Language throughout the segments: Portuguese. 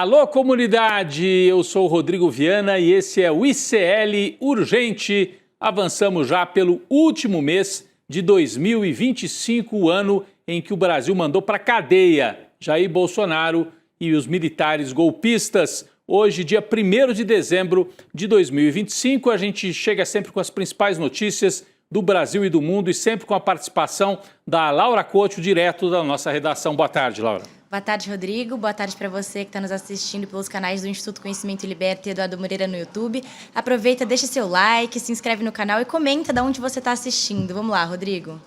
Alô, comunidade! Eu sou o Rodrigo Viana e esse é o ICL Urgente. Avançamos já pelo último mês de 2025, o ano em que o Brasil mandou para a cadeia Jair Bolsonaro e os militares golpistas. Hoje, dia 1º de dezembro de 2025, a gente chega sempre com as principais notícias do Brasil e do mundo e sempre com a participação da Laura Couto, direto da nossa redação. Boa tarde, Laura. Boa tarde, Rodrigo. Boa tarde para você que está nos assistindo pelos canais do Instituto Conhecimento e Liberta e Eduardo Moreira no YouTube. Aproveita, deixa seu like, se inscreve no canal e comenta de onde você está assistindo. Vamos lá, Rodrigo.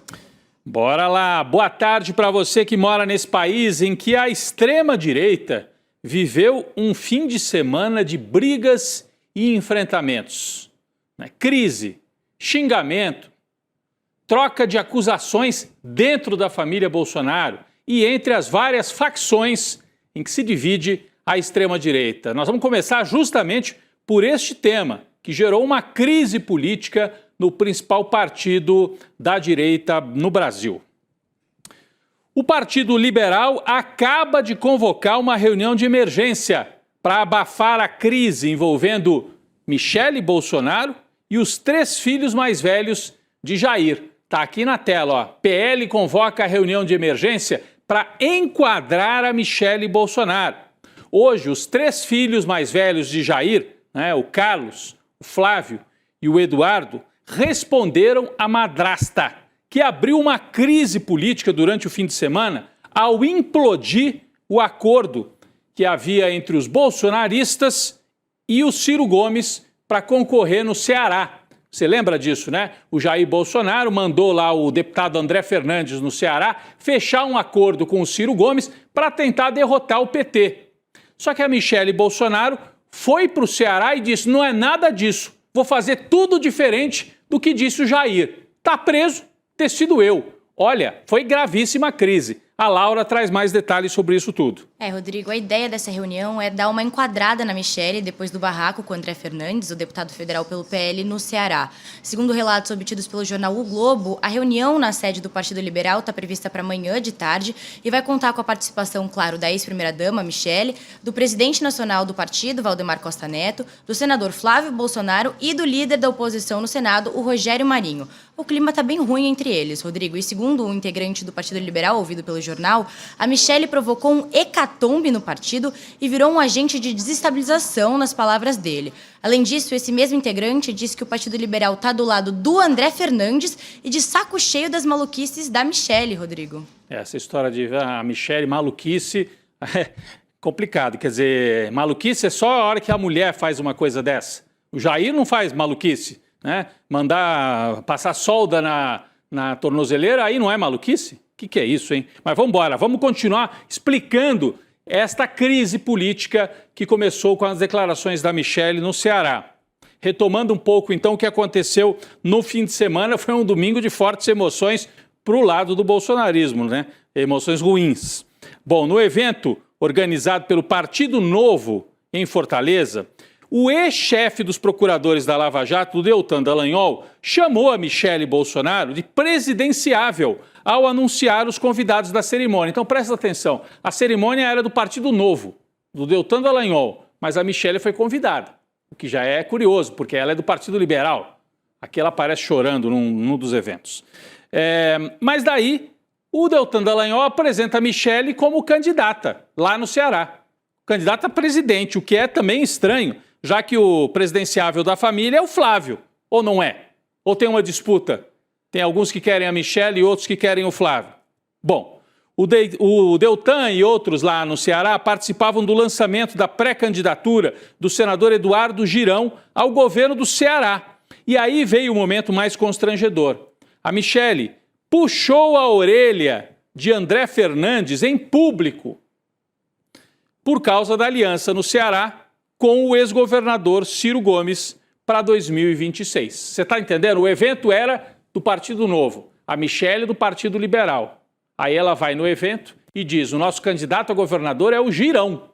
Bora lá. Boa tarde para você que mora nesse país em que a extrema-direita viveu um fim de semana de brigas e enfrentamentos. Crise, xingamento, troca de acusações dentro da família Bolsonaro e entre as várias facções em que se divide a extrema-direita. Nós vamos começar justamente por este tema, que gerou uma crise política no principal partido da direita no Brasil. O Partido Liberal acaba de convocar uma reunião de emergência para abafar a crise envolvendo Michele Bolsonaro e os 3 filhos mais velhos de Jair. Está aqui na tela, ó. PL convoca a reunião de emergência para enquadrar a Michele Bolsonaro. Hoje, os 3 filhos mais velhos de Jair, o Carlos, o Flávio e o Eduardo, responderam à madrasta, que abriu uma crise política durante o fim de semana ao implodir o acordo que havia entre os bolsonaristas e o Ciro Gomes para concorrer no Ceará. Você lembra disso, né? O Jair Bolsonaro mandou lá o deputado André Fernandes no Ceará fechar um acordo com o Ciro Gomes para tentar derrotar o PT. Só que a Michele Bolsonaro foi para o Ceará e disse: não é nada disso, vou fazer tudo diferente do que disse o Jair. Tá preso, ter sido eu. Olha, foi gravíssima a crise. A Laura traz mais detalhes sobre isso tudo. Rodrigo, a ideia dessa reunião é dar uma enquadrada na Michele depois do barraco com o André Fernandes, o deputado federal pelo PL, no Ceará. Segundo relatos obtidos pelo jornal O Globo, a reunião na sede do Partido Liberal está prevista para amanhã de tarde e vai contar com a participação, claro, da ex-primeira-dama, Michele, do presidente nacional do partido, Valdemar Costa Neto, do senador Flávio Bolsonaro e do líder da oposição no Senado, o Rogério Marinho. O clima está bem ruim entre eles, Rodrigo, e segundo um integrante do Partido Liberal, ouvido pelo jornal, a Michele provocou um hecatombe no partido e virou um agente de desestabilização, nas palavras dele. Além disso, esse mesmo integrante disse que o Partido Liberal está do lado do André Fernandes e de saco cheio das maluquices da Michele, Rodrigo. Essa história de a Michele maluquice é complicado. Quer dizer, maluquice é só a hora que a mulher faz uma coisa dessa. O Jair não faz maluquice, né? Mandar passar solda na tornozeleira, aí não é maluquice? O que é isso, hein? Mas vamos embora, vamos continuar explicando esta crise política que começou com as declarações da Michele no Ceará. Retomando um pouco, então, o que aconteceu no fim de semana, foi um domingo de fortes emoções para o lado do bolsonarismo, né? Emoções ruins. Bom, no evento organizado pelo Partido Novo em Fortaleza, o ex-chefe dos procuradores da Lava Jato, o Deltan Dallagnol, chamou a Michele Bolsonaro de presidenciável ao anunciar os convidados da cerimônia. Então presta atenção, a cerimônia era do Partido Novo, do Deltan Dallagnol, mas a Michele foi convidada, o que já é curioso, porque ela é do Partido Liberal. Aqui ela aparece chorando num dos eventos. Mas daí o Deltan Dallagnol apresenta a Michele como candidata lá no Ceará. Candidata a presidente, o que é também estranho, já que o presidenciável da família é o Flávio, ou não é? Ou tem uma disputa? Tem alguns que querem a Michele e outros que querem o Flávio. Bom, o Deltan e outros lá no Ceará participavam do lançamento da pré-candidatura do senador Eduardo Girão ao governo do Ceará. E aí veio o momento mais constrangedor. A Michele puxou a orelha de André Fernandes em público por causa da aliança no Ceará com o ex-governador Ciro Gomes para 2026. Você está entendendo? O evento era do Partido Novo, a Michele do Partido Liberal. Aí ela vai no evento e diz: o nosso candidato a governador é o Girão.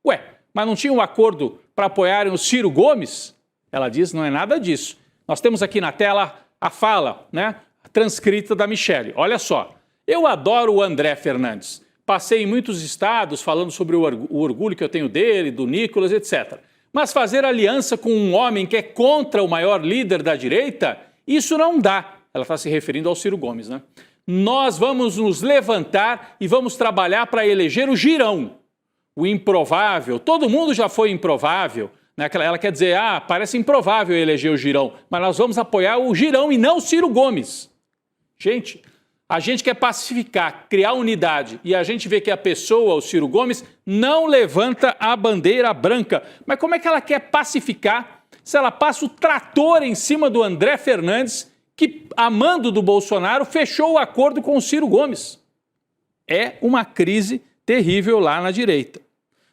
Ué, mas não tinha um acordo para apoiarem o Ciro Gomes? Ela diz: não é nada disso. Nós temos aqui na tela a fala, né, transcrita da Michele. Olha só, eu adoro o André Fernandes. passei em muitos estados falando sobre o orgulho que eu tenho dele, do Nicolas, etc. Mas fazer aliança com um homem que é contra o maior líder da direita, isso não dá. Ela está se referindo ao Ciro Gomes, né? Nós vamos nos levantar e vamos trabalhar para eleger o Girão, o improvável. Todo mundo já foi improvável, né? Ela quer dizer, parece improvável eleger o Girão, mas nós vamos apoiar o Girão e não o Ciro Gomes. Gente, a gente quer pacificar, criar unidade, e a gente vê que a pessoa, o Ciro Gomes, não levanta a bandeira branca. Mas como é que ela quer pacificar se ela passa o trator em cima do André Fernandes, que, a mando do Bolsonaro, fechou o acordo com o Ciro Gomes? É uma crise terrível lá na direita.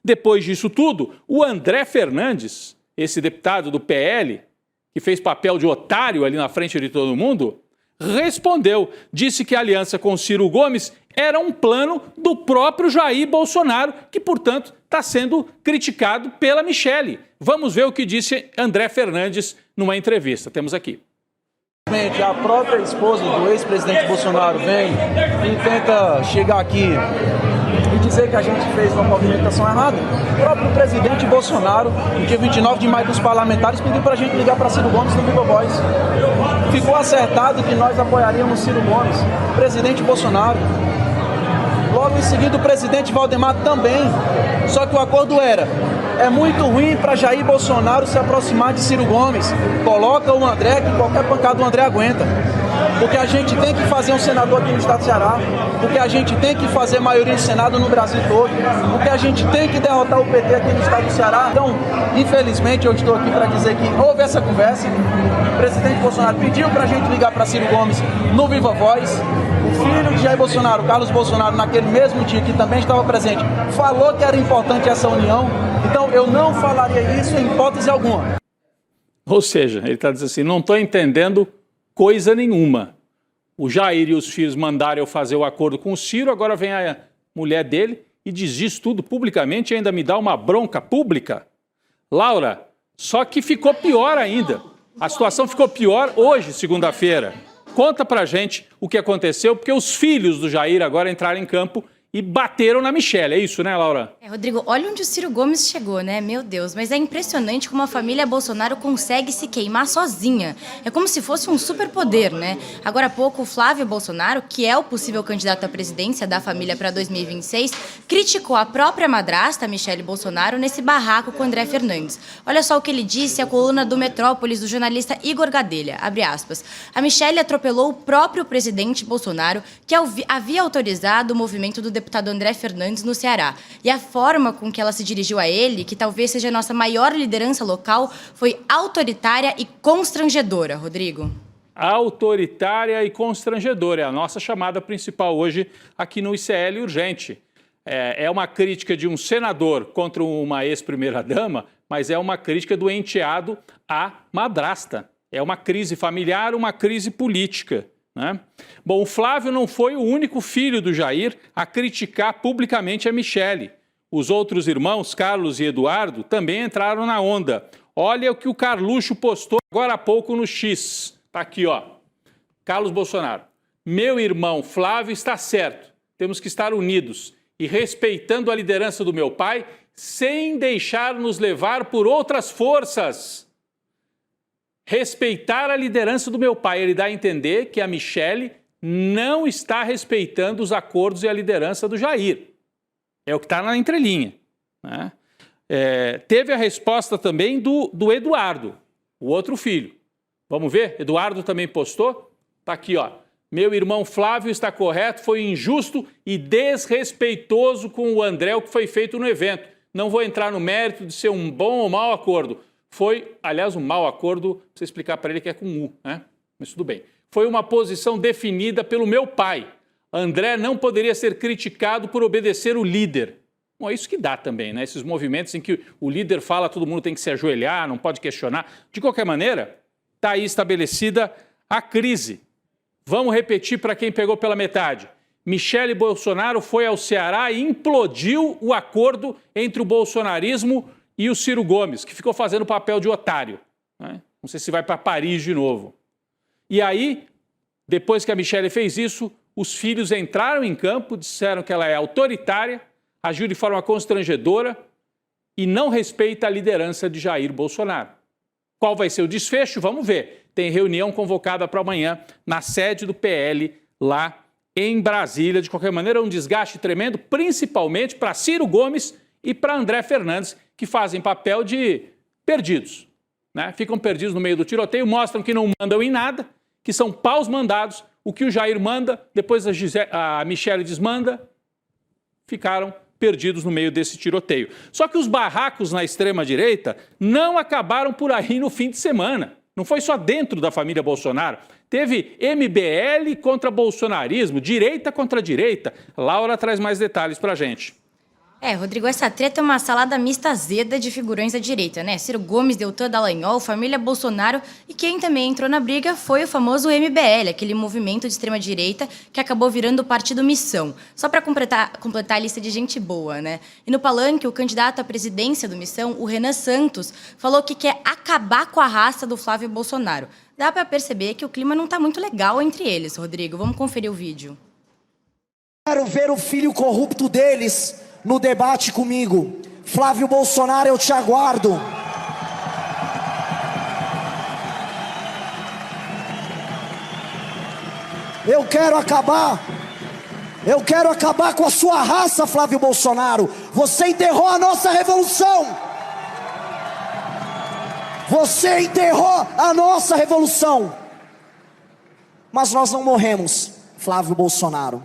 Depois disso tudo, o André Fernandes, esse deputado do PL, que fez papel de otário ali na frente de todo mundo, respondeu, disse que a aliança com Ciro Gomes era um plano do próprio Jair Bolsonaro, que, portanto, está sendo criticado pela Michelle. Vamos ver o que disse André Fernandes numa entrevista. Temos aqui. A própria esposa do ex-presidente Bolsonaro vem e tenta chegar aqui e dizer que a gente fez uma movimentação errada. O próprio presidente Bolsonaro, no dia 29 de maio dos parlamentares, pediu para a gente ligar para Ciro Gomes no Viva Voz. Ficou acertado que nós apoiaríamos Ciro Gomes, presidente Bolsonaro. Logo em seguida o presidente Valdemar também, só que o acordo é muito ruim para Jair Bolsonaro se aproximar de Ciro Gomes, coloca o André, que qualquer pancada o André aguenta, porque a gente tem que fazer um senador aqui no estado do Ceará, porque a gente tem que fazer maioria de Senado no Brasil todo, porque a gente tem que derrotar o PT aqui no estado do Ceará. Então, infelizmente, eu estou aqui para dizer que houve essa conversa, o presidente Bolsonaro pediu para a gente ligar para Ciro Gomes no Viva Voz. O filho de Jair Bolsonaro, Carlos Bolsonaro, naquele mesmo dia que também estava presente, falou que era importante essa união. Então, eu não falaria isso em hipótese alguma. Ou seja, ele está dizendo assim, não estou entendendo coisa nenhuma. O Jair e os filhos mandaram eu fazer o acordo com o Ciro, agora vem a mulher dele e diz isso tudo publicamente e ainda me dá uma bronca pública. Laura, só que ficou pior ainda. A situação ficou pior hoje, segunda-feira. Conta pra gente o que aconteceu, porque os filhos do Jair agora entraram em campo e bateram na Michelle. É isso, né, Laura? Rodrigo, olha onde o Ciro Gomes chegou, né? Meu Deus, mas é impressionante como a família Bolsonaro consegue se queimar sozinha. É como se fosse um superpoder, né? Agora há pouco, o Flávio Bolsonaro, que é o possível candidato à presidência da família para 2026, criticou a própria madrasta, Michelle Bolsonaro, nesse barraco com André Fernandes. Olha só o que ele disse à coluna do Metrópolis do jornalista Igor Gadelha, abre aspas. A Michelle atropelou o próprio presidente Bolsonaro, que havia autorizado o movimento do deputado André Fernandes no Ceará. E a forma com que ela se dirigiu a ele, que talvez seja a nossa maior liderança local, foi autoritária e constrangedora, Rodrigo. Autoritária e constrangedora é a nossa chamada principal hoje aqui no ICL Urgente. É uma crítica de um senador contra uma ex-primeira-dama, mas é uma crítica do enteado à madrasta. É uma crise familiar, uma crise política, né? Bom, o Flávio não foi o único filho do Jair a criticar publicamente a Michelle. Os outros irmãos, Carlos e Eduardo, também entraram na onda. Olha o que o Carluxo postou agora há pouco no X. Tá aqui, ó. Carlos Bolsonaro. Meu irmão Flávio está certo. Temos que estar unidos e respeitando a liderança do meu pai, sem deixar nos levar por outras forças. Respeitar a liderança do meu pai. Ele dá a entender que a Michelle não está respeitando os acordos e a liderança do Jair. É o que está na entrelinha, né? Teve a resposta também do Eduardo, o outro filho. Vamos ver? Eduardo também postou. Está aqui, ó. Meu irmão Flávio está correto, foi injusto e desrespeitoso com o André o que foi feito no evento. Não vou entrar no mérito de ser um bom ou mau acordo. Foi, aliás, um mau acordo, pra você explicar para ele que é com U, né? Mas tudo bem. Foi uma posição definida pelo meu pai. André não poderia ser criticado por obedecer o líder. Bom, é isso que dá também, né? Esses movimentos em que o líder fala, todo mundo tem que se ajoelhar, não pode questionar. De qualquer maneira, está aí estabelecida a crise. Vamos repetir para quem pegou pela metade. Michelle Bolsonaro foi ao Ceará e implodiu o acordo entre o bolsonarismo e o Ciro Gomes, que ficou fazendo papel de otário, né? Não sei se vai para Paris de novo. E aí, depois que a Michelle fez isso, os filhos entraram em campo, disseram que ela é autoritária, agiu de forma constrangedora e não respeita a liderança de Jair Bolsonaro. Qual vai ser o desfecho? Vamos ver. Tem reunião convocada para amanhã na sede do PL lá em Brasília. De qualquer maneira, é um desgaste tremendo, principalmente para Ciro Gomes e para André Fernandes, que fazem papel de perdidos, né? Ficam perdidos no meio do tiroteio, mostram que não mandam em nada, que são paus mandados. O que o Jair manda, depois a Michelle desmanda, ficaram perdidos no meio desse tiroteio. Só que os barracos na extrema-direita não acabaram por aí no fim de semana. Não foi só dentro da família Bolsonaro. Teve MBL contra bolsonarismo, direita contra direita. Laura traz mais detalhes pra gente. Rodrigo, essa treta é uma salada mista azeda de figurões da direita, né? Ciro Gomes, Deltan Dallagnol, família Bolsonaro, e quem também entrou na briga foi o famoso MBL, aquele movimento de extrema-direita que acabou virando o Partido Missão. Só para completar a lista de gente boa, né? E no palanque, o candidato à presidência do Missão, o Renan Santos, falou que quer acabar com a raça do Flávio Bolsonaro. Dá para perceber que o clima não está muito legal entre eles, Rodrigo. Vamos conferir o vídeo. Quero ver o filho corrupto deles no debate comigo. Flávio Bolsonaro, eu te aguardo. Eu quero acabar com a sua raça, Flávio Bolsonaro. Você enterrou a nossa revolução. Você enterrou a nossa revolução. Mas nós não morremos, Flávio Bolsonaro.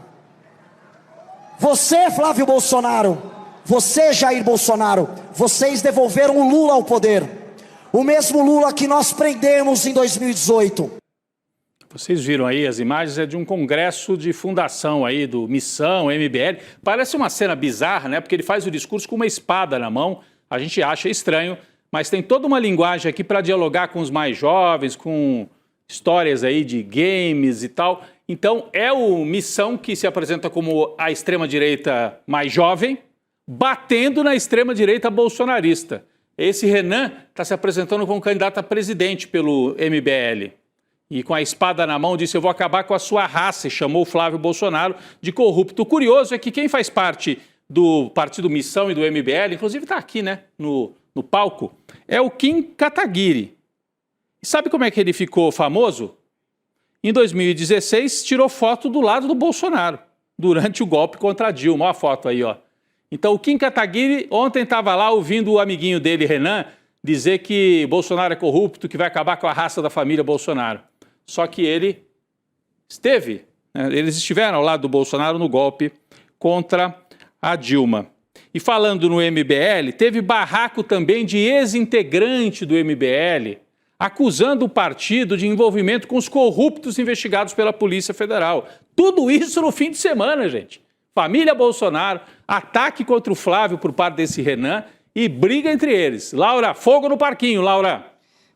Você, Flávio Bolsonaro, você, Jair Bolsonaro, vocês devolveram o Lula ao poder. O mesmo Lula que nós prendemos em 2018. Vocês viram aí as imagens, é de um congresso de fundação aí do Missão, MBL. Parece uma cena bizarra, né? Porque ele faz o discurso com uma espada na mão. A gente acha estranho, mas tem toda uma linguagem aqui para dialogar com os mais jovens, com histórias aí de games e tal. Então, é o Missão que se apresenta como a extrema-direita mais jovem, batendo na extrema-direita bolsonarista. Esse Renan está se apresentando como candidato a presidente pelo MBL. E com a espada na mão disse, eu vou acabar com a sua raça, e chamou o Flávio Bolsonaro de corrupto. O curioso é que quem faz parte do Partido Missão e do MBL, inclusive está aqui, né, no palco, é o Kim Kataguiri. E sabe como é que ele ficou famoso? Em 2016, tirou foto do lado do Bolsonaro, durante o golpe contra a Dilma. Olha a foto aí, ó. Então, o Kim Kataguiri ontem estava lá ouvindo o amiguinho dele, Renan, dizer que Bolsonaro é corrupto, que vai acabar com a raça da família Bolsonaro. Só que ele esteve, né, eles estiveram ao lado do Bolsonaro no golpe contra a Dilma. E falando no MBL, teve barraco também de ex-integrante do MBL, acusando o partido de envolvimento com os corruptos investigados pela Polícia Federal. Tudo isso no fim de semana, gente. Família Bolsonaro, ataque contra o Flávio por parte desse Renan e briga entre eles. Laura, fogo no parquinho, Laura.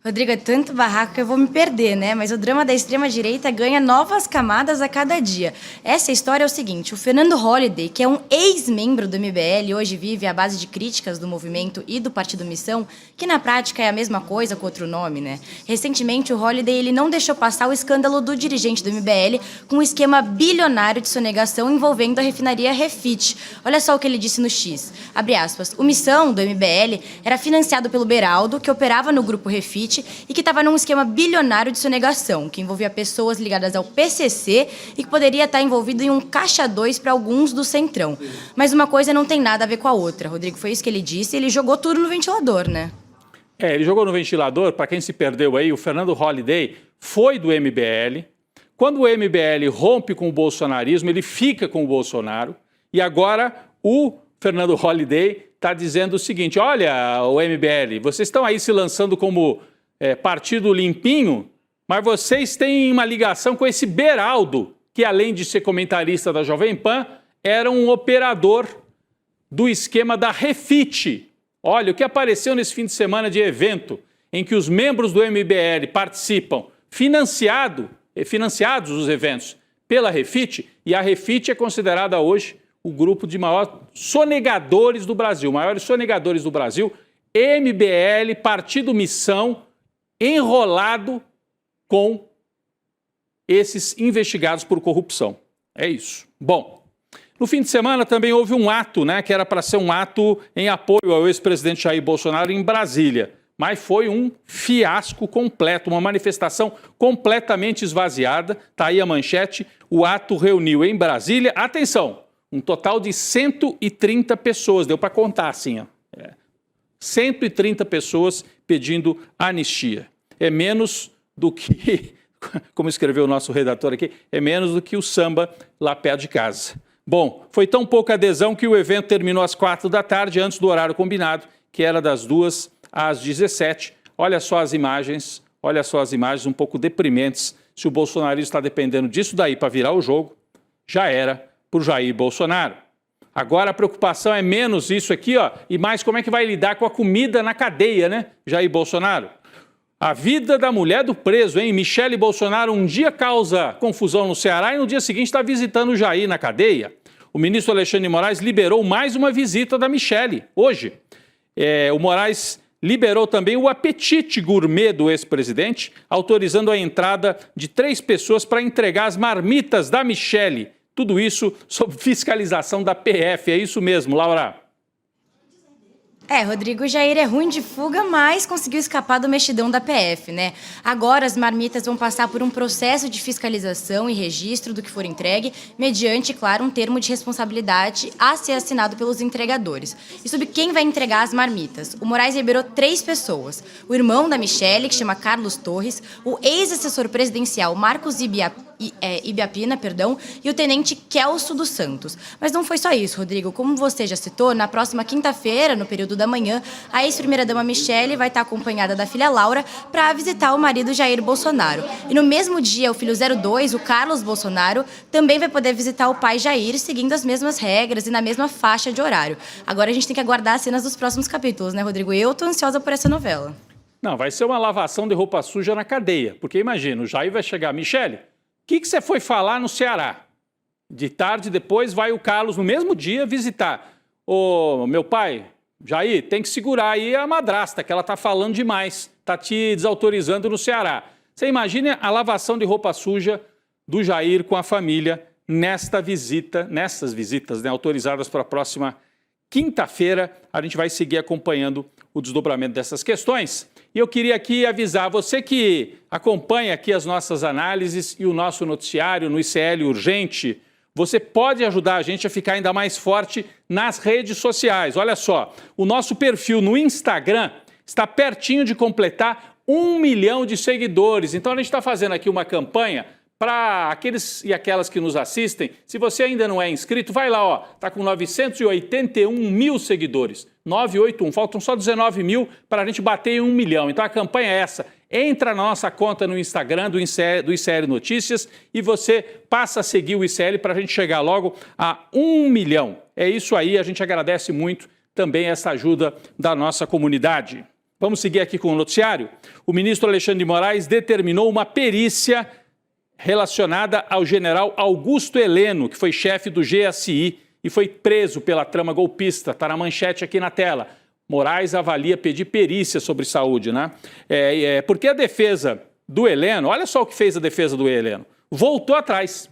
Rodrigo, é tanto barraco que eu vou me perder, né? Mas o drama da extrema-direita ganha novas camadas a cada dia. Essa história é o seguinte, o Fernando Holliday, que é um ex-membro do MBL, hoje vive à base de críticas do movimento e do Partido Missão, que na prática é a mesma coisa com outro nome, né? Recentemente, o Holliday ele não deixou passar o escândalo do dirigente do MBL com um esquema bilionário de sonegação envolvendo a refinaria Refit. Olha só o que ele disse no X. Abre aspas. O Missão, do MBL, era financiado pelo Beraldo, que operava no grupo Refit, e que estava num esquema bilionário de sonegação, que envolvia pessoas ligadas ao PCC e que poderia estar envolvido em um caixa 2 para alguns do Centrão. Mas uma coisa não tem nada a ver com a outra, Rodrigo. Foi isso que ele disse, ele jogou tudo no ventilador, né? Ele jogou no ventilador, para quem se perdeu aí, o Fernando Holliday foi do MBL. Quando o MBL rompe com o bolsonarismo, ele fica com o Bolsonaro. E agora o Fernando Holliday está dizendo o seguinte, olha, o MBL, vocês estão aí se lançando como partido limpinho, mas vocês têm uma ligação com esse Beraldo, que além de ser comentarista da Jovem Pan, era um operador do esquema da Refit. Olha, o que apareceu nesse fim de semana de evento, em que os membros do MBL participam, financiados os eventos pela Refit, e a Refit é considerada hoje o grupo de maiores sonegadores do Brasil, MBL, Partido Missão, enrolado com esses investigados por corrupção. É isso. Bom, no fim de semana também houve um ato, né, que era para ser um ato em apoio ao ex-presidente Jair Bolsonaro em Brasília. Mas foi um fiasco completo, uma manifestação completamente esvaziada. Está aí a manchete. O ato reuniu em Brasília, atenção, um total de 130 pessoas. Deu para contar assim, ó. 130 pessoas pedindo anistia. É menos do que, como escreveu o nosso redator aqui, é menos do que o samba lá perto de casa. Bom, foi tão pouca adesão que o evento terminou às 4 da tarde, antes do horário combinado, que era das 2 às 17. Olha só as imagens um pouco deprimentes. Se o bolsonarismo está dependendo disso daí para virar o jogo, já era por Jair Bolsonaro. Agora a preocupação é menos isso aqui, ó, e mais como é que vai lidar com a comida na cadeia, né, Jair Bolsonaro? A vida da mulher do preso, hein? Michele Bolsonaro um dia causa confusão no Ceará e no dia seguinte está visitando o Jair na cadeia. O ministro Alexandre de Moraes liberou mais uma visita da Michele hoje. O Moraes liberou também o apetite gourmet do ex-presidente, autorizando a entrada de 3 pessoas para entregar as marmitas da Michele. Tudo isso sob fiscalização da PF. É isso mesmo, Laura? Rodrigo, Jair é ruim de fuga, mas conseguiu escapar do mexidão da PF, né? Agora as marmitas vão passar por um processo de fiscalização e registro do que for entregue, mediante, claro, um termo de responsabilidade a ser assinado pelos entregadores. E sobre quem vai entregar as marmitas? O Moraes liberou 3 pessoas. O irmão da Michele, que chama Carlos Torres, o ex-assessor presidencial Marcos Ibiapina, e o tenente Kelso dos Santos. Mas não foi só isso, Rodrigo. Como você já citou, na próxima quinta-feira, no período da manhã, a ex-primeira-dama Michele vai estar acompanhada da filha Laura para visitar o marido Jair Bolsonaro. E no mesmo dia, o filho 02, o Carlos Bolsonaro, também vai poder visitar o pai Jair, seguindo as mesmas regras e na mesma faixa de horário. Agora a gente tem que aguardar as cenas dos próximos capítulos, né, Rodrigo? Eu tô ansiosa por essa novela. Não, vai ser uma lavação de roupa suja na cadeia. Porque imagina, o Jair vai chegar, Michele, o que você foi falar no Ceará? De tarde, depois vai o Carlos, no mesmo dia, visitar. Ô, meu pai, Jair, tem que segurar aí a madrasta, que ela tá falando demais, tá te desautorizando no Ceará. Você imagina a lavação de roupa suja do Jair com a família nessas visitas, né, autorizadas para a próxima quinta-feira. A gente vai seguir acompanhando o desdobramento dessas questões. E eu queria aqui avisar você que acompanha aqui as nossas análises e o nosso noticiário no ICL Urgente. Você pode ajudar a gente a ficar ainda mais forte nas redes sociais. Olha só, o nosso perfil no Instagram está pertinho de completar 1 milhão de seguidores. Então a gente está fazendo aqui uma campanha para aqueles e aquelas que nos assistem. Se você ainda não é inscrito, vai lá, ó, está com 981 mil seguidores. 981, faltam só 19 mil para a gente bater em 1 milhão. Então a campanha é essa. Entra na nossa conta no Instagram do ICL Notícias e você passa a seguir o ICL para a gente chegar logo a 1 milhão. É isso aí, a gente agradece muito também essa ajuda da nossa comunidade. Vamos seguir aqui com o noticiário. O ministro Alexandre de Moraes determinou uma perícia relacionada ao general Augusto Heleno, que foi chefe do GSI e foi preso pela trama golpista. Está na manchete aqui na tela. Moraes avalia pedir perícia sobre saúde, né? Porque a defesa do Heleno, olha só o que fez a defesa do Heleno, voltou atrás,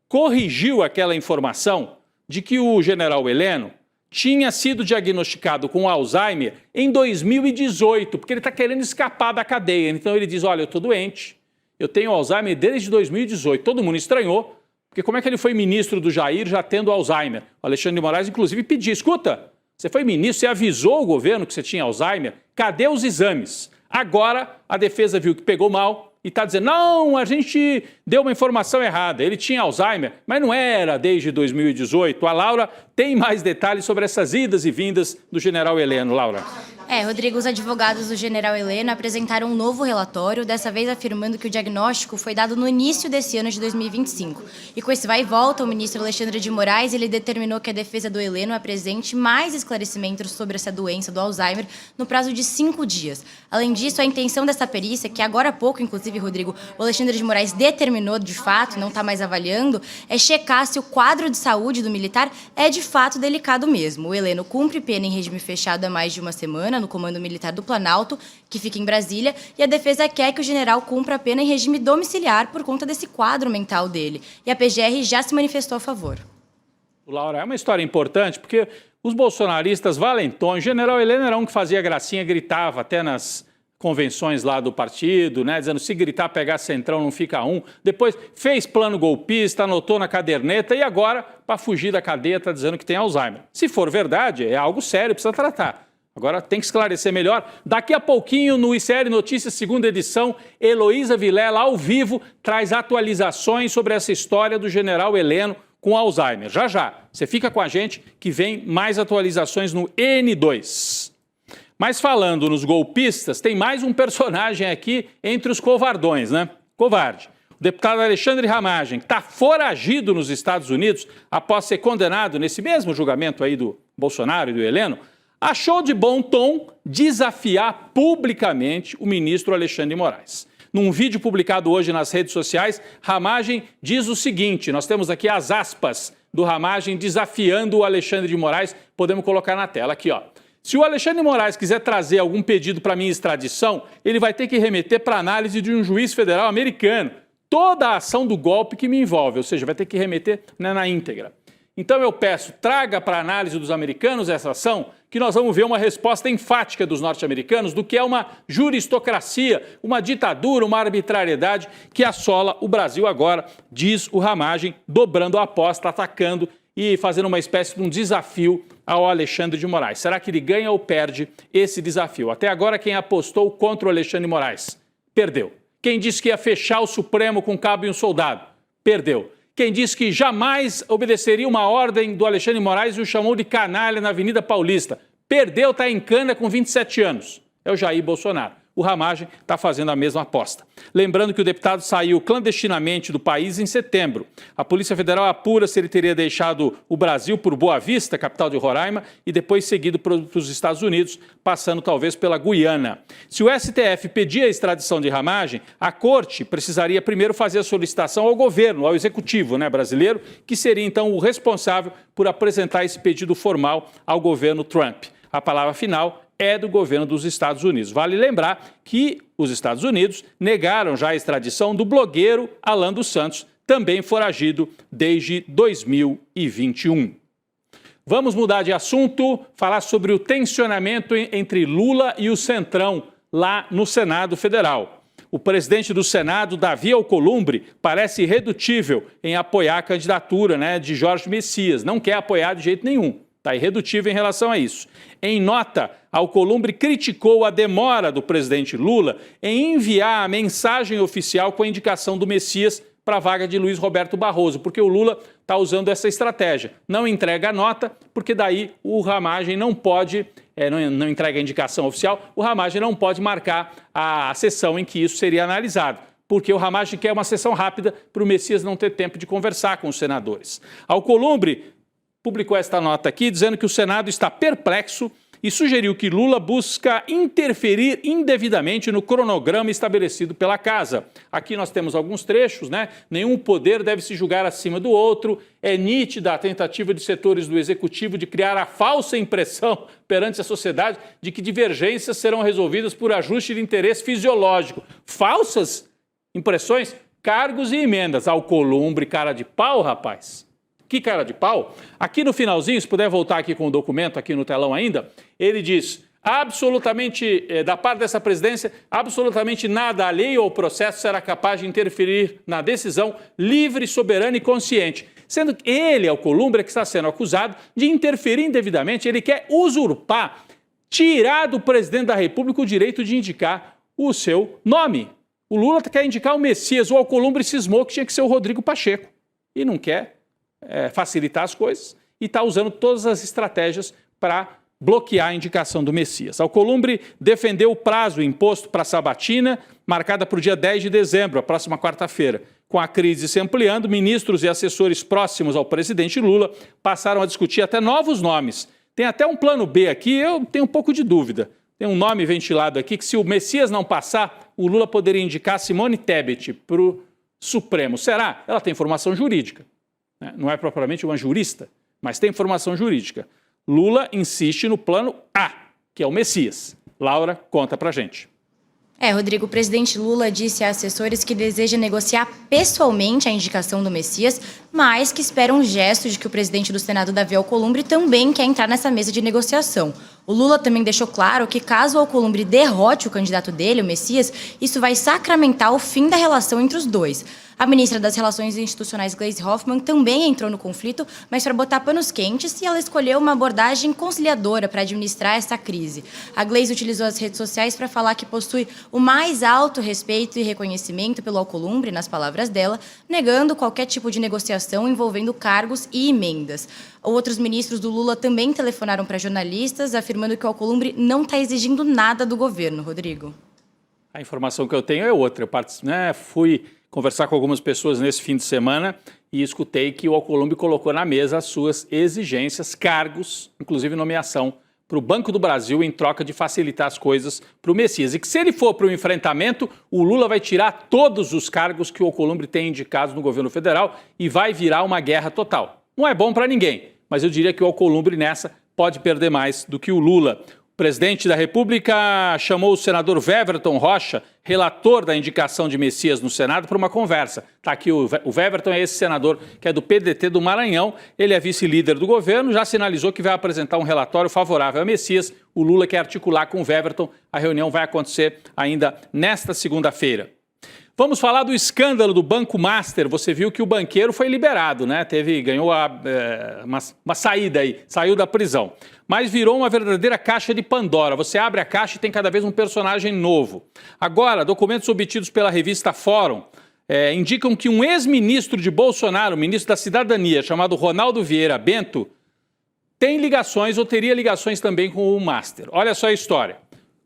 corrigiu aquela informação de que o general Heleno tinha sido diagnosticado com Alzheimer em 2018, porque ele está querendo escapar da cadeia. Então ele diz, olha, eu estou doente, eu tenho Alzheimer desde 2018. Todo mundo estranhou, porque como é que ele foi ministro do Jair já tendo Alzheimer? O Alexandre de Moraes, inclusive, pediu, escuta, você foi ministro, você avisou o governo que você tinha Alzheimer? Cadê os exames? Agora a defesa viu que pegou mal e está dizendo, não, a gente deu uma informação errada, ele tinha Alzheimer, mas não era desde 2018. A Laura tem mais detalhes sobre essas idas e vindas do general Heleno. Laura. Rodrigo, os advogados do general Heleno apresentaram um novo relatório, dessa vez afirmando que o diagnóstico foi dado no início desse ano de 2025. E com esse vai e volta, o ministro Alexandre de Moraes, ele determinou que a defesa do Heleno apresente mais esclarecimentos sobre essa doença do Alzheimer no prazo de 5 dias. Além disso, a intenção dessa perícia, que agora há pouco, inclusive, Rodrigo, o Alexandre de Moraes determinou de fato, não está mais avaliando, é checar se o quadro de saúde do militar é de fato delicado mesmo. O Heleno cumpre pena em regime fechado há mais de uma semana, Viana, no Comando Militar do Planalto, que fica em Brasília, e a defesa quer que o general cumpra a pena em regime domiciliar por conta desse quadro mental dele. E a PGR já se manifestou a favor. Laura, é uma história importante, porque os bolsonaristas valentões, o general Heleno era um que fazia gracinha, gritava até nas convenções lá do partido, né, dizendo se gritar, pegar centrão, não fica um. Depois fez plano golpista, anotou na caderneta e agora, para fugir da cadeia, está dizendo que tem Alzheimer. Se for verdade, é algo sério, precisa tratar. Agora tem que esclarecer melhor. Daqui a pouquinho, no ICL Notícias, segunda edição, Heloísa Vilela, ao vivo, traz atualizações sobre essa história do general Heleno com Alzheimer. Já, já. Você fica com a gente que vem mais atualizações no N2. Mas falando nos golpistas, tem mais um personagem aqui entre os covardões, né? Covarde. O deputado Alexandre Ramagem, que está foragido nos Estados Unidos após ser condenado nesse mesmo julgamento aí do Bolsonaro e do Heleno, achou de bom tom desafiar publicamente o ministro Alexandre de Moraes. Num vídeo publicado hoje nas redes sociais, Ramagem diz o seguinte, nós temos aqui as aspas do Ramagem desafiando o Alexandre de Moraes, podemos colocar na tela aqui, ó. Se o Alexandre de Moraes quiser trazer algum pedido para minha extradição, ele vai ter que remeter para análise de um juiz federal americano toda a ação do golpe que me envolve, ou seja, vai ter que remeter na íntegra. Então eu peço, traga para análise dos americanos essa ação, que nós vamos ver uma resposta enfática dos norte-americanos do que é uma juristocracia, uma ditadura, uma arbitrariedade que assola o Brasil agora, diz o Ramagem, dobrando a aposta, atacando e fazendo uma espécie de um desafio ao Alexandre de Moraes. Será que ele ganha ou perde esse desafio? Até agora, quem apostou contra o Alexandre de Moraes perdeu. Quem disse que ia fechar o Supremo com cabo e um soldado perdeu. Quem disse que jamais obedeceria uma ordem do Alexandre de Moraes e o chamou de canalha na Avenida Paulista perdeu, está em cana com 27 anos. É o Jair Bolsonaro. O Ramagem está fazendo a mesma aposta. Lembrando que o deputado saiu clandestinamente do país em setembro. A Polícia Federal apura se ele teria deixado o Brasil por Boa Vista, capital de Roraima, e depois seguido para os Estados Unidos, passando talvez pela Guiana. Se o STF pedir a extradição de Ramagem, a Corte precisaria primeiro fazer a solicitação ao governo, ao executivo brasileiro, que seria então o responsável por apresentar esse pedido formal ao governo Trump. A palavra final é do governo dos Estados Unidos. Vale lembrar que os Estados Unidos negaram já a extradição do blogueiro Alan dos Santos, também foragido desde 2021. Vamos mudar de assunto, falar sobre o tensionamento entre Lula e o Centrão lá no Senado Federal. O presidente do Senado, Davi Alcolumbre, parece irredutível em apoiar a candidatura de Jorge Messias. Não quer apoiar de jeito nenhum. Está irredutível em relação a isso. Em nota, Alcolumbre criticou a demora do presidente Lula em enviar a mensagem oficial com a indicação do Messias para a vaga de Luiz Roberto Barroso, porque o Lula está usando essa estratégia. Não entrega a nota, porque daí o Ramagem não pode, não entrega a indicação oficial, o Ramagem não pode marcar a sessão em que isso seria analisado. Porque o Ramagem quer uma sessão rápida para o Messias não ter tempo de conversar com os senadores. Alcolumbre publicou esta nota aqui, dizendo que o Senado está perplexo e sugeriu que Lula busca interferir indevidamente no cronograma estabelecido pela Casa. Aqui nós temos alguns trechos, Nenhum poder deve se julgar acima do outro. É nítida a tentativa de setores do Executivo de criar a falsa impressão perante a sociedade de que divergências serão resolvidas por ajuste de interesse fisiológico. Falsas impressões, cargos e emendas. Alcolumbre, cara de pau, rapaz. Que cara de pau. Aqui no finalzinho, se puder voltar aqui com o documento, aqui no telão ainda, ele diz, absolutamente, da parte dessa presidência, absolutamente nada alheio ao processo será capaz de interferir na decisão livre, soberana e consciente. Sendo que ele, Alcolumbre, que está sendo acusado de interferir indevidamente, ele quer usurpar, tirar do presidente da República o direito de indicar o seu nome. O Lula quer indicar o Messias, o Alcolumbre cismou que tinha que ser o Rodrigo Pacheco. E não quer facilitar as coisas e está usando todas as estratégias para bloquear a indicação do Messias. Alcolumbre defendeu o prazo imposto para a sabatina, marcada para o dia 10 de dezembro, a próxima quarta-feira. Com a crise se ampliando, ministros e assessores próximos ao presidente Lula passaram a discutir até novos nomes. Tem até um plano B aqui, eu tenho um pouco de dúvida. Tem um nome ventilado aqui que, se o Messias não passar, o Lula poderia indicar Simone Tebet para o Supremo. Será? Ela tem formação jurídica. Não é propriamente uma jurista, mas tem formação jurídica. Lula insiste no plano A. que é o Messias. Laura, conta pra gente. Rodrigo, o presidente Lula disse a assessores que deseja negociar pessoalmente a indicação do Messias, mas que espera um gesto de que o presidente do Senado, Davi Alcolumbre, também quer entrar nessa mesa de negociação. O Lula também deixou claro que caso o Alcolumbre derrote o candidato dele, o Messias, isso vai sacramentar o fim da relação entre os dois. A ministra das Relações Institucionais, Gleisi Hoffmann, também entrou no conflito, mas para botar panos quentes, e ela escolheu uma abordagem conciliadora para administrar essa crise. A Gleisi utilizou as redes sociais para falar que possui o mais alto respeito e reconhecimento pelo Alcolumbre, nas palavras dela, negando qualquer tipo de negociação envolvendo cargos e emendas. Outros ministros do Lula também telefonaram para jornalistas, afirmando que o Alcolumbre não está exigindo nada do governo, Rodrigo. A informação que eu tenho é outra. Eu fui conversar com algumas pessoas nesse fim de semana e escutei que o Alcolumbre colocou na mesa as suas exigências, cargos, inclusive nomeação, para o Banco do Brasil em troca de facilitar as coisas para o Messias. E que se ele for para o enfrentamento, o Lula vai tirar todos os cargos que o Alcolumbre tem indicados no governo federal e vai virar uma guerra total. Não é bom para ninguém, mas eu diria que o Alcolumbre nessa pode perder mais do que o Lula. O presidente da República chamou o senador Weverton Rocha, relator da indicação de Messias no Senado, para uma conversa. Está aqui o Weverton, é esse senador que é do PDT do Maranhão, ele é vice-líder do governo, já sinalizou que vai apresentar um relatório favorável a Messias. O Lula quer articular com o Weverton, a reunião vai acontecer ainda nesta segunda-feira. Vamos falar do escândalo do Banco Master. Você viu que o banqueiro foi liberado, né? Ganhou uma saída aí, saiu da prisão. Mas virou uma verdadeira caixa de Pandora. Você abre a caixa e tem cada vez um personagem novo. Agora, documentos obtidos pela revista Fórum indicam que um ex-ministro de Bolsonaro, ministro da Cidadania, chamado Ronaldo Vieira Bento, tem ligações ou teria ligações também com o Master. Olha só a história.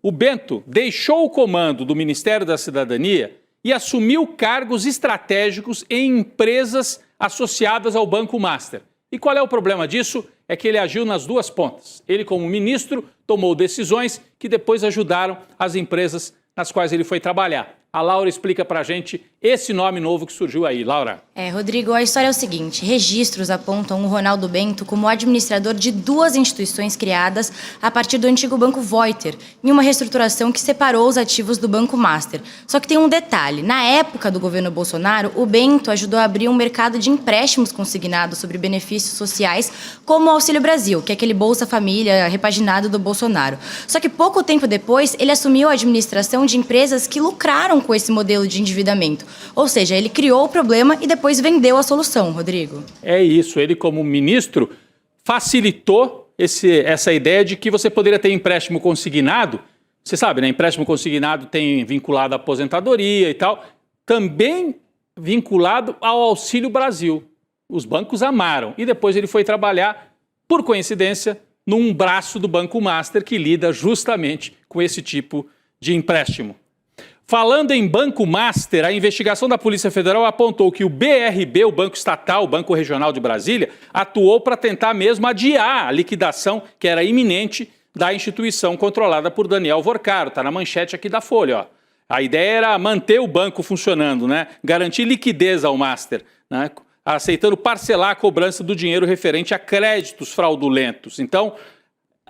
O Bento deixou o comando do Ministério da Cidadania e assumiu cargos estratégicos em empresas associadas ao Banco Master. E qual é o problema disso? É que ele agiu nas duas pontas. Ele, como ministro, tomou decisões que depois ajudaram as empresas nas quais ele foi trabalhar. A Laura explica pra gente esse nome novo que surgiu aí. Laura. Rodrigo, a história é o seguinte. Registros apontam o Ronaldo Bento como administrador de duas instituições criadas a partir do antigo Banco Voiter, em uma reestruturação que separou os ativos do Banco Master. Só que tem um detalhe. Na época do governo Bolsonaro, o Bento ajudou a abrir um mercado de empréstimos consignados sobre benefícios sociais, como o Auxílio Brasil, que é aquele Bolsa Família repaginado do Bolsonaro. Só que pouco tempo depois, ele assumiu a administração de empresas que lucraram com esse modelo de endividamento. Ou seja, ele criou o problema e depois vendeu a solução, Rodrigo. É isso, ele como ministro facilitou essa ideia de que você poderia ter empréstimo consignado. Você sabe, né? Empréstimo consignado tem vinculado à aposentadoria e tal, também vinculado ao Auxílio Brasil. Os bancos amaram. E depois ele foi trabalhar, por coincidência, num braço do Banco Master que lida justamente com esse tipo de empréstimo. Falando em Banco Master, a investigação da Polícia Federal apontou que o BRB, o Banco Estatal, o Banco Regional de Brasília, atuou para tentar mesmo adiar a liquidação, que era iminente, da instituição controlada por Daniel Vorcaro. Está na manchete aqui da Folha, ó. A ideia era manter o banco funcionando, né? Garantir liquidez ao Master, né? Aceitando parcelar a cobrança do dinheiro referente a créditos fraudulentos. Então,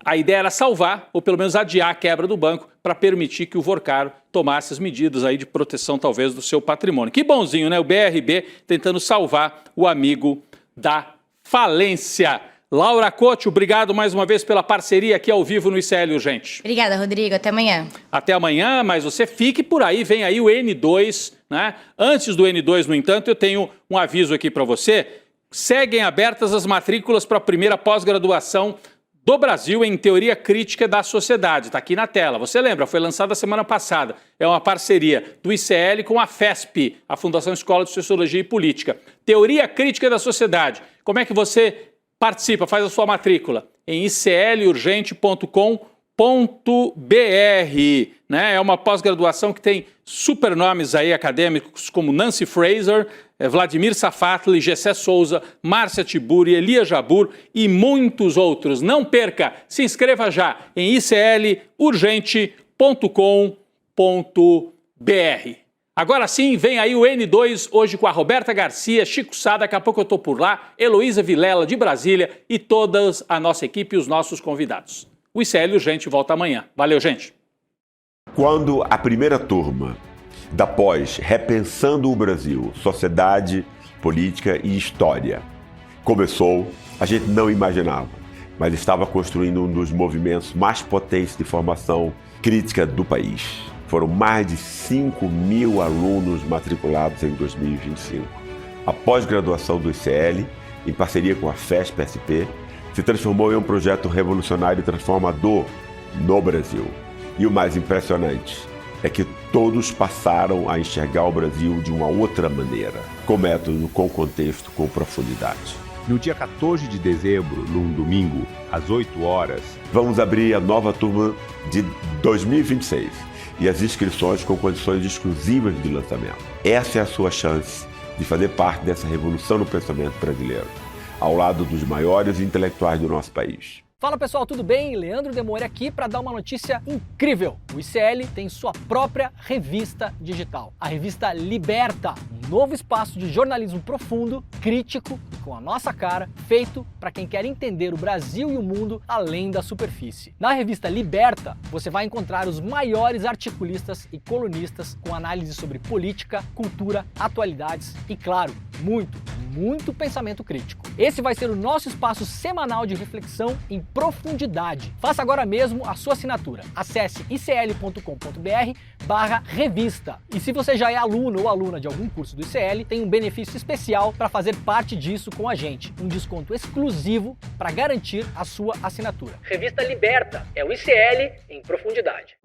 a ideia era salvar, ou pelo menos adiar a quebra do banco, para permitir que o Vorcaro tomasse as medidas aí de proteção, talvez, do seu patrimônio. Que bonzinho, né? O BRB tentando salvar o amigo da falência. Laura Couto, obrigado mais uma vez pela parceria aqui ao vivo no ICL Urgente. Obrigada, Rodrigo. Até amanhã. Até amanhã, mas você fique por aí, vem aí o N2, né? Antes do N2, no entanto, eu tenho um aviso aqui para você. Seguem abertas as matrículas para a primeira pós-graduação do Brasil em Teoria Crítica da Sociedade. Está aqui na tela. Você lembra? Foi lançada semana passada. É uma parceria do ICL com a FESP, a Fundação Escola de Sociologia e Política. Teoria Crítica da Sociedade. Como é que você participa, faz a sua matrícula? Em iclurgente.com.br. Né? É uma pós-graduação que tem super nomes aí acadêmicos como Nancy Fraser, Vladimir Safatli, Gessé Souza, Márcia Tiburi, Elia Jabur e muitos outros. Não perca, se inscreva já em iclurgente.com.br. Agora sim, vem aí o N2, hoje com a Roberta Garcia, Chico Sá, daqui a pouco eu estou por lá, Heloísa Vilela de Brasília e toda a nossa equipe e os nossos convidados. O ICL Urgente volta amanhã. Valeu, gente! Quando a primeira turma da pós Repensando o Brasil, Sociedade, Política e História começou, a gente não imaginava, mas estava construindo um dos movimentos mais potentes de formação crítica do país. Foram mais de 5.000 alunos matriculados em 2025. A pós-graduação do ICL, em parceria com a FESP-SP, se transformou em um projeto revolucionário e transformador no Brasil. E o mais impressionante é que todos passaram a enxergar o Brasil de uma outra maneira, com método, com contexto, com profundidade. No dia 14 de dezembro, num domingo, às 8 horas, vamos abrir a nova turma de 2026 e as inscrições com condições exclusivas de lançamento. Essa é a sua chance de fazer parte dessa revolução no pensamento brasileiro, ao lado dos maiores intelectuais do nosso país. Fala pessoal, tudo bem? Leandro Demore aqui para dar uma notícia incrível. O ICL tem sua própria revista digital, a revista Liberta, um novo espaço de jornalismo profundo, crítico, com a nossa cara, feito para quem quer entender o Brasil e o mundo além da superfície. Na revista Liberta, você vai encontrar os maiores articulistas e colunistas com análise sobre política, cultura, atualidades e, claro, muito pensamento crítico. Esse vai ser o nosso espaço semanal de reflexão em profundidade. Faça agora mesmo a sua assinatura. Acesse icl.com.br/revista. E se você já é aluno ou aluna de algum curso do ICL, tem um benefício especial para fazer parte disso com a gente. Um desconto exclusivo para garantir a sua assinatura. Revista Liberta é o ICL em profundidade.